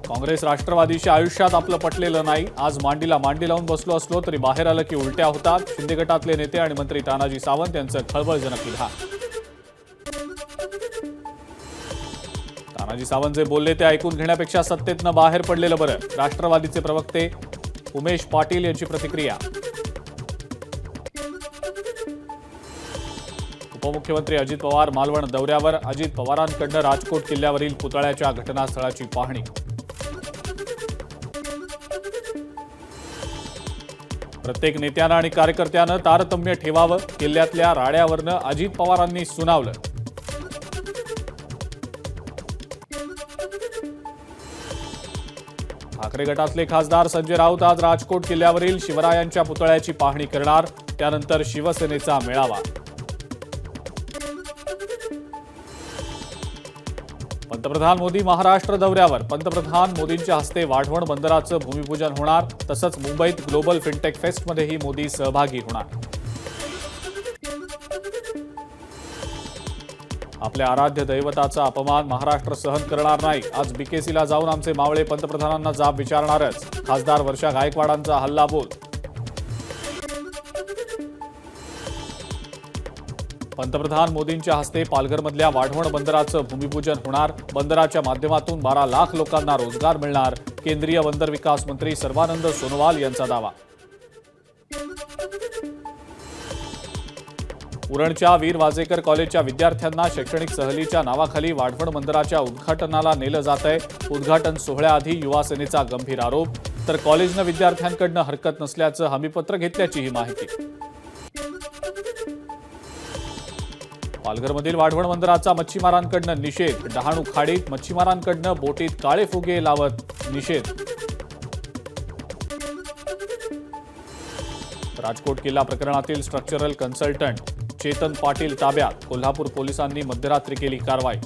काँग्रेस राष्ट्रवादीशी आयुष्यात आपलं पटलेलं नाही। आज मांडीला मांडी लावून बसलो असलो तरी बाहेर आलं की उलट्या होतात। शिंदे गटातले नेते आणि मंत्री तानाजी सावंत यांचं खळबळजनक विधान। तानाजी सावंत जे बोलले ते ऐकून घेण्यापेक्षा सत्तेतनं बाहेर पडलेलं बरं। राष्ट्रवादीचे प्रवक्ते उमेश पाटील यांची प्रतिक्रिया। उपमुख्यमंत्री अजित पवार मालवण दौऱ्यावर। अजित पवारांकडून राजकोट किल्ल्यावरील पुतळ्याच्या घटनास्थळाची पाहणी। प्रत्येक नेत्यानं आणि कार्यकर्त्यानं तारतम्य ठेवावं। किल्ल्यातल्या राड्यावरनं अजित पवारांनी सुनावलं। ठाकरे गटातले खासदार संजय राऊत आज राजकोट किल्ल्यावरील शिवरायांच्या पुतळ्याची पाहणी करणार। त्यानंतर शिवसेनेचा मेळावा। पंतप्रधान मोदी महाराष्ट्र दौऱ्यावर। पंतप्रधान मोदींच्या हस्ते वाढवण बंदराचं भूमिपूजन होणार। तसंच मुंबईत ग्लोबल फिनटेक फेस्टमध्येही मोदी सहभागी होणार। आपल्या आराध्य दैवताचा अपमान महाराष्ट्र सहन करणार नाही। आज बीकेसीला जाऊन आमचे मावळे पंतप्रधानांना जाब विचारणारच। खासदार वर्षा गायकवाडांचा हल्लाबोल। पंतप्रधान मोदींच्या हस्ते पालघरमधल्या वाढवण बंदराचं भूमिपूजन होणार। बंदराच्या माध्यमातून 12 लाख लोकांना रोजगार मिळणार। केंद्रीय बंदर विकास मंत्री सर्वानंद सोनोवाल यांचा दावा। उरणच्या वीर वाजेकर कॉलेजच्या विद्यार्थ्यांना शैक्षणिक सहलीच्या नावाखाली वाढवण बंदराच्या उद्घाटनाला नेलं जातंय। उद्घाटन सोहळ्याआधी युवा सेनेचा गंभीर आरोप। तर कॉलेजनं विद्यार्थ्यांकडून हरकत नसल्याचं हमीपत्र घेतल्याचीही माहिती। पालघरमधील वाढवण बंदराचा मच्छीमारांकडून निषेध। डहाणू खाडीत मच्छीमारांकडून बोटीत काळे फुगे लावत निषेध। राजकोट किल्ला प्रकरणातील स्ट्रक्चरल कन्सल्टंट चेतन पाटील ताब्यात। कोल्हापूर पोलिसांनी मध्यरात्री केली कारवाई।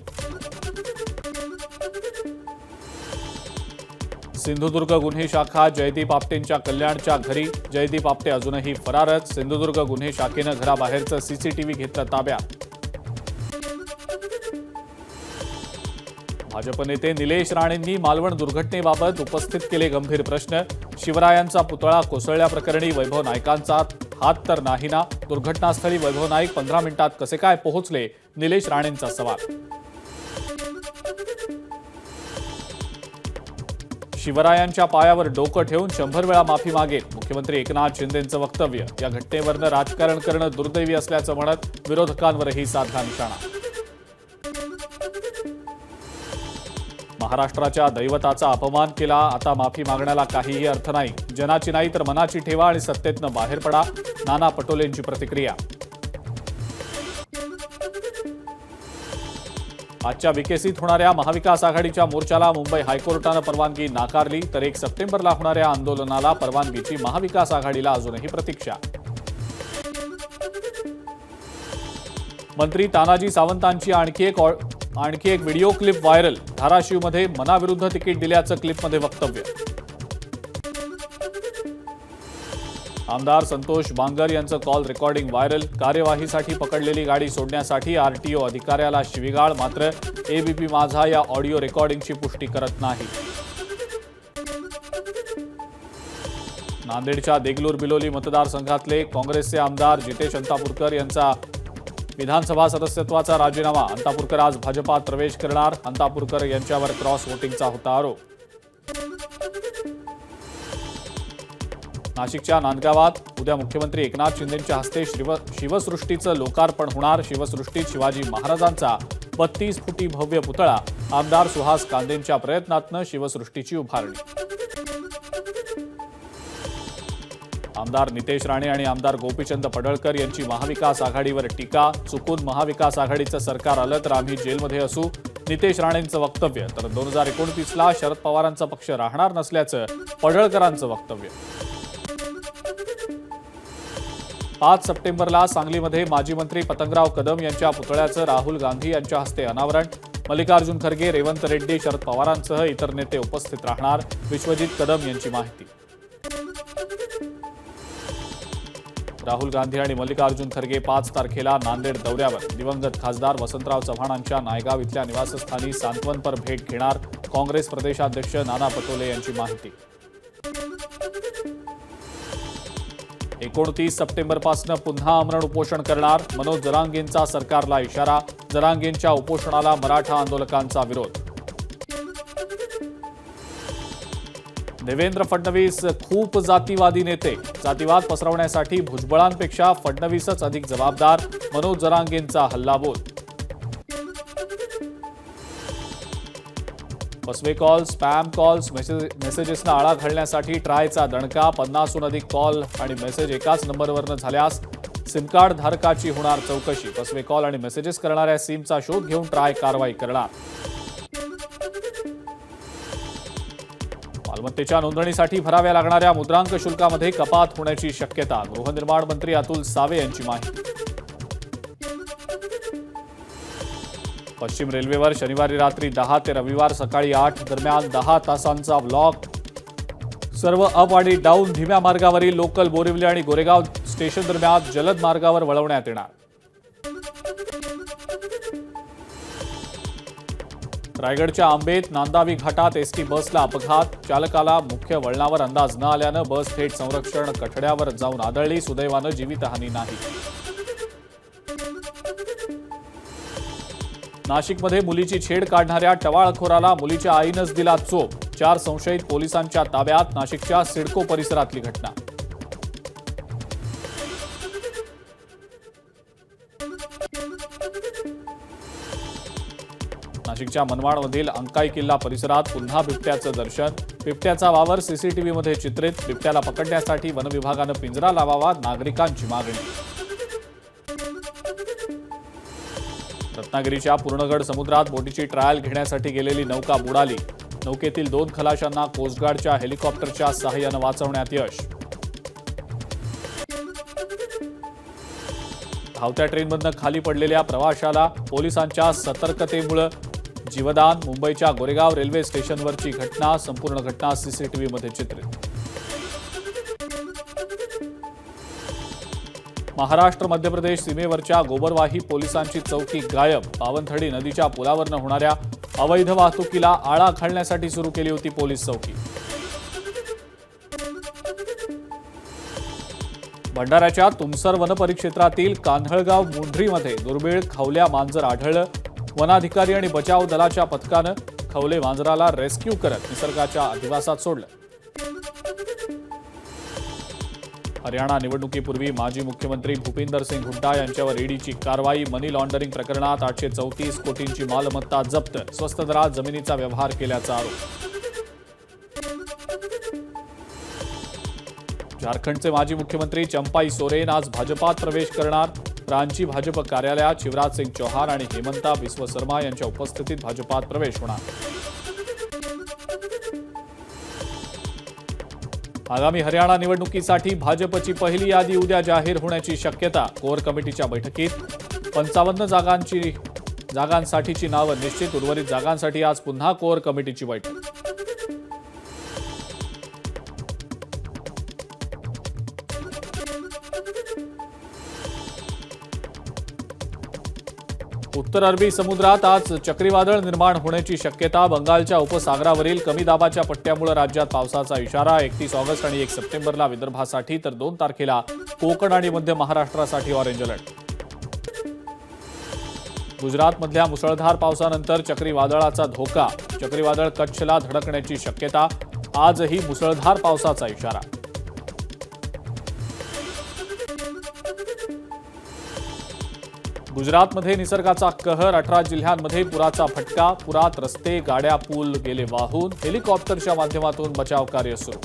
सिंधुदुर्ग गुन्हे शाखा जयदीप आपटेंच्या कल्याणच्या घरी। जयदीप आपटे अजूनही फरारच। सिंधुदुर्ग गुन्हे शाखेनं घराबाहेरचं सीसीटीव्ही घेतलं ताब्यात। भाजप नेते निलेश राणेंनी मालवण दुर्घटनेबाबत उपस्थित केले गंभीर प्रश्न। शिवरायांचा पुतळा कोसळल्याप्रकरणी वैभव नाईकांचा हात तर नाही ना? दुर्घटनास्थळी वैभव नाईक 15 मिनिटात कसे काय पोहोचले? निलेश राणेंचा सवाल। शिवरायांच्या पायावर डोकं ठेवून 100 वेळा माफी मागेल मुख्यमंत्री एकनाथ शिंदेंचं वक्तव्य। या घटनेवरनं राजकारण करणं दुर्दैवी असल्याचं म्हणत विरोधकांवरही साधला निशाणा। महाराष्ट्राच्या दैवताचा अपमान केला, आता माफी मागण्याला काहीही अर्थ नाही। जनाची नाही तर मनाची ठेवा आणि सत्तेतनं बाहेर पडा। नाना पटोलेंची प्रतिक्रिया। आजच्या बीकेसीत होणाऱ्या महाविकास आघाडीच्या मोर्चाला मुंबई हायकोर्टानं परवानगी नाकारली। तर 1 सप्टेंबरला होणाऱ्या आंदोलनाला परवानगीची महाविकास आघाडीला अजूनही प्रतीक्षा। मंत्री तानाजी सावंतांची आणखी एक व्हिडिओ क्लिप व्हायरल। धाराशिवमध्ये मनाविरुद्ध तिकीट दिल्याचं क्लिपमध्ये वक्तव्य। आमदार संतोष बांगर यांचं कॉल रेकॉर्डिंग व्हायरल। कार्यवाहीसाठी पकडलेली गाडी सोडण्यासाठी आरटीओ अधिकाऱ्याला शिवीगाळ। मात्र एबीपी माझा या ऑडिओ रेकॉर्डिंगची पुष्टी करत नाही। नांदेडच्या देगलूर बिलोली मतदारसंघातले काँग्रेसचे आमदार जितेश अंतापूरकर यांचा विधानसभा सदस्यत्वाचा राजीनामा। अंतापूरकर आज भाजपात प्रवेश करणार। अंतापूरकर यांच्यावर क्रॉस वोटिंगचा होता आरोप। नाशिकच्या नांदगावात उद्या मुख्यमंत्री एकनाथ शिंदेंच्या हस्ते शिवसृष्टीचं लोकार्पण होणार। शिवसृष्टीत शिवाजी महाराजांचा 32 फुटी भव्य पुतळा। आमदार सुहास कांदेंच्या प्रयत्नातनं शिवसृष्टीची उभारणी। आमदार नितेश राणे आणि आमदार गोपीचंद पडळकर यांची महाविकास आघाडीवर टीका। चुकून महाविकास आघाडीचं सरकार आलं तर आम्ही जेलमध्ये असू, नितेश राणेंचं वक्तव्य। तर 2029ला शरद पवारांचा पक्ष राहणार नसल्याचं पडळकरांचं वक्तव्य। 5 सप्टेंबरला सांगलीमध्ये माजी मंत्री पतंगराव कदम यांच्या पुतळ्याचं राहुल गांधी यांच्या हस्ते अनावरण। मल्लिकार्जुन खरगे, रेवंत रेड्डी, शरद पवारांसह इतर नेते उपस्थित राहणार। विश्वजित कदम यांची माहिती। राहुल गांधी आणि मल्लिकार्जुन खरगे 5 तारखेला नांदेड दौऱ्यावर. दिवंगत खासदार वसंतराव चव्हाणांच्या नायगाव इथल्या निवासस्थानी सांत्वनपर भेट घेणार. काँग्रेस प्रदेशाध्यक्ष नाना पटोले यांची माहिती. 29 सप्टेंबरपासून पुन्हा आमरण उपोषण करणार. मनोज जरांगेंचा सरकारला इशारा. जरांगेंच्या उपोषणाला मराठा आंदोलकांचा विरोध. देवेंद्र फडणवीस खूप जातीवादी नेते. जातीवाद पसरवण्यासाठी भुजबळांपेक्षा फडणवीसच अधिक जबाबदार. मनोज जरांगेंचा हल्लाबोल. फसवे कॉल, स्पॅम कॉल्स, मेसेजेसना आळा घालण्यासाठी ट्रायचा दणका. 50हून अधिक कॉल आणि मेसेज एकाच नंबरवरून झाल्यास सिम कार्ड धारकाची होणार चौकशी. फसवे कॉल आणि मेसेजेस करणाऱ्या सिमचा शोध घेऊन ट्राय कारवाई करणार. मालमत्तेच्या नोंदणीसाठी भराव्या लागणाऱ्या मुद्रांक शुल्कामध्ये कपात होण्याची शक्यता. गृहनिर्माण मंत्री अतुल सावे यांची माहिती. पश्चिम रेल्वेवर शनिवारी रात्री 10 ते रविवार सकाळी 8 दरम्यान 10 तासांचा ब्लॉक. सर्व अप आणि डाऊन धीम्या मार्गावरील लोकल बोरिवली आणि गोरेगाव स्टेशन दरम्यान जलद मार्गावर वळवण्यात येणार. रायगडच्या आंबेत नांदावी घाटात एसटी बसला अपघात. चालकाला मुख्य वळणावर अंदाज न आल्यानं बस थेट संरक्षण कठड्यावर जाऊन आदळली. सुदैवानं जीवितहानी नाही. नाशिकमध्ये मुलीची छेड काढणाऱ्या टवाळखोराला मुलीच्या आईनंच दिला चोप. 4 संशयित पोलिसांच्या ताब्यात. नाशिकच्या सिडको परिसरातली घटना. नाशिकच्या मनमाडमधील अंकाई किल्ला परिसरात पुन्हा बिबट्याचं दर्शन. बिबट्याचा वावर सीसीटीव्हीमध्ये चित्रित. बिबट्याला पकडण्यासाठी वनविभागानं पिंजरा लावावा, नागरिकांची मागणी. रत्नागिरीच्या पूर्णगड समुद्रात बोटीची ट्रायल घेण्यासाठी गेलेली नौका बुडाली. नौकेतील 2 खलाशांना कोस्टगार्डच्या हेलिकॉप्टरच्या सहाय्यानं वाचवण्यात यश. धावत्या ट्रेनमधनं खाली पडलेल्या प्रवाशाला पोलिसांच्या सतर्कतेमुळे जीवदान. मुंबईच्या गोरेगाव रेल्वे स्टेशनवरची घटना. संपूर्ण घटना सीसीटीव्हीमध्ये चित्रित. महाराष्ट्र मध्य प्रदेश सीमेवरच्या गोबरवाही पोलिसांची चौकी गायब. पावनथडी नदीच्या पुलावरनं होणाऱ्या अवैध वाहतुकीला आळा घालण्यासाठी सुरू केली होती पोलीस चौकी. भंडाऱ्याच्या तुमसर वनपरिक्षेत्रातील कान्हळगाव मुंढरीमध्ये दुर्मिळ खवल्या मांजर आढळलं. वनाधिकारी आणि बचाव दलाच्या पथकानं खवले मांजराला रेस्क्यू करत निसर्गाच्या अधिवासात सोडलं. हरियाणा निवडणुकीपूर्वी माजी मुख्यमंत्री भूपिंदर सिंग हुड्डा यांच्यावर ईडीची कारवाई. मनी लॉन्ड्रिंग प्रकरणात 834 कोटींची मालमत्ता जप्त. स्वस्त दरात जमिनीचा व्यवहार केल्याचा आरोप. झारखंडचे माजी मुख्यमंत्री चंपाई सोरेन आज भाजपात प्रवेश करणार. रांची भाजप कार्यालयात शिवराज सिंग चौहान आणि हेमंता बिस्व शर्मा यांच्या उपस्थितीत भाजपात प्रवेश होणार. आगामी हरियाणा निवडणुकीसाठी भाजपची पहिली यादी उद्या जाहीर होण्याची शक्यता. कोर कमिटीच्या बैठकीत 55 जागांसाठीची नावं निश्चित. उर्वरित जागांसाठी आज पुन्हा कोर कमिटीची बैठक. उत्तर अरबी समुद्रात आज चक्रीवादळ निर्माण होण्याची शक्यता. बंगालच्या उपसागरावरील कमी दाबाच्या पट्ट्यामुळे राज्यात पावसाचा इशारा. 31 ऑगस्ट आणि 1 सप्टेंबरला विदर्भासाठी तर 2 तारखेला कोकण आणि मध्य महाराष्ट्रासाठी ऑरेंज अलर्ट. गुजरातमधल्या मुसळधार पावसानंतर चक्रीवादळाचा धोका. चक्रीवादळ कच्छला धडकण्याची शक्यता. आजही मुसळधार पावसाचा इशारा. गुजरातमध्ये निसर्गाचा कहर. 18 जिल्ह्यांमध्ये पुराचा फटका. पुरात रस्ते, गाड्या, पूल गेले वाहून. हेलिकॉप्टरच्या माध्यमातून बचाव कार्य सुरू.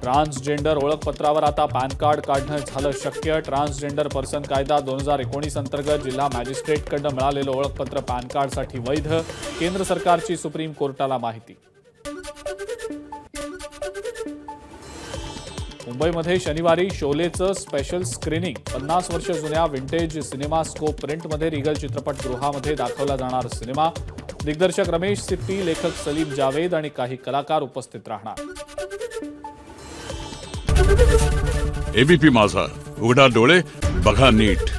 ट्रान्सजेंडर ओळखपत्रावर आता पॅन कार्ड काढणं झालं शक्य. ट्रान्सजेंडर पर्सन कायदा 2019 अंतर्गत जिल्हा मॅजिस्ट्रेटकडून मिळालेलं ओळखपत्र पॅन कार्डसाठी वैध. केंद्र सरकारची सुप्रीम कोर्टाला माहिती. मुंबईमध्ये शनिवारी शोलेचं स्पेशल स्क्रीनिंग. 50 वर्ष जुन्या विंटेज सिनेमा स्कोप प्रिंटमध्ये रिगल चित्रपटगृहामध्ये दाखवला जाणार सिनेमा. दिग्दर्शक रमेश सिप्पी, लेखक सलीम जावेद आणि काही कलाकार उपस्थित राहणार. एबीपी माझा, उघडा डोळे बघा नीट.